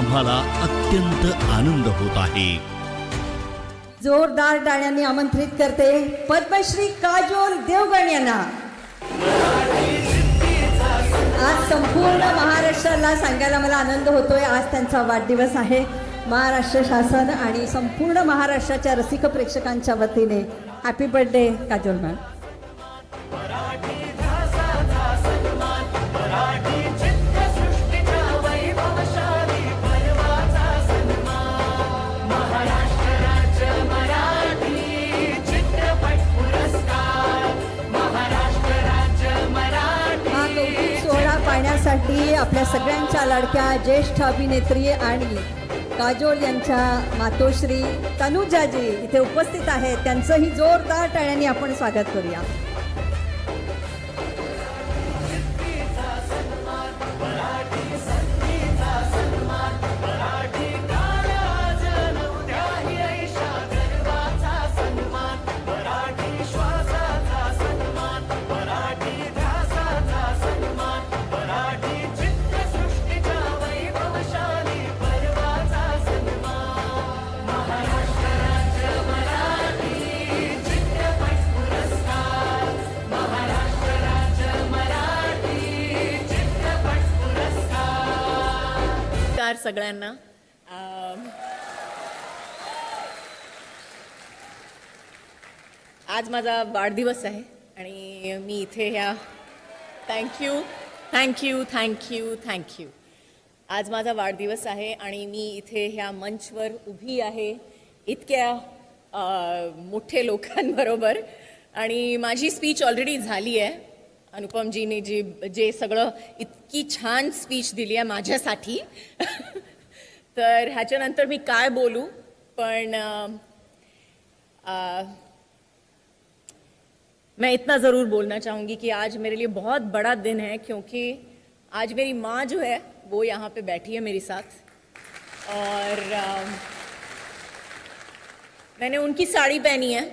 आम्हाला अत्यंत आनंद होत आहे. जोरदार टाळ्यांनी आमंत्रित करते पद्मश्री काजोल देवगण यांना. आज संपूर्ण महाराष्ट्राला सांगायला मला आनंद होतोय, आज त्यांचा वाढदिवस आहे. महाराष्ट्र शासन आणि संपूर्ण महाराष्ट्राच्या रसिक प्रेक्षकांच्या वतीने हॅपी बर्थडे काजोल मॅम. पाहण्यासाठी आपल्या सगळ्यांच्या लाडक्या ज्येष्ठ अभिनेत्री आणि काजोल यांच्या मातोश्री तनुजाजी इथे उपस्थित आहेत. त्यांचंही जोरदार टाळ्यांनी आपण स्वागत करूया. सगळ्यांना आज माझा वाढदिवस आहे आणि मी इथे ह्या थँक्यू आज माझा वाढदिवस आहे आणि मी इथे ह्या मंचवर उभी आहे इतक्या मोठे लोकांबरोबर. आणि माझी स्पीच ऑलरेडी झाली आहे. अनुपमजीने जे सगळं इतकी छान स्पीच दिली आहे माझ्यासाठी. तर ह्याच्यानंतर मी काय बोलू, पण मैं इतना ज़रूर बोलना चाहूँगी कि आज मेरे लिए बहुत बड़ा दिन है, क्योंकि आज मेरी माँ जो है वो यहाँ पे बैठी है मेरे साथ और मैंने उनकी साड़ी पहनी है.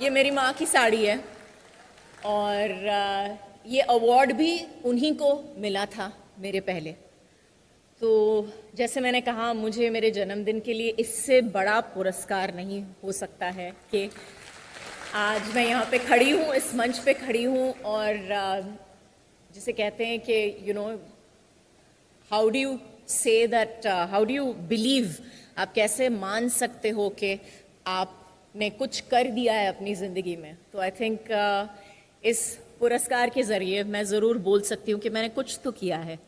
ये मेरी माँ की साड़ी है और ये अवार्ड भी उन्हीं को मिला था मेरे पहले. तो जैसे मैंने कहा, मुझे मेरे जन्मदिन के लिए इससे बड़ा पुरस्कार नहीं हो सकता है कि आज मैं यहाँ पे खड़ी हूँ, इस मंच पे खड़ी हूँ और जिसे कहते हैं कि you know how do you say that, how do you believe, आप कैसे मान सकते हो कि आपने कुछ कर दिया है अपनी ज़िंदगी में. तो आई थिंक इस पुरस्कार के ज़रिए मैं ज़रूर बोल सकती हूँ कि मैंने कुछ तो किया है.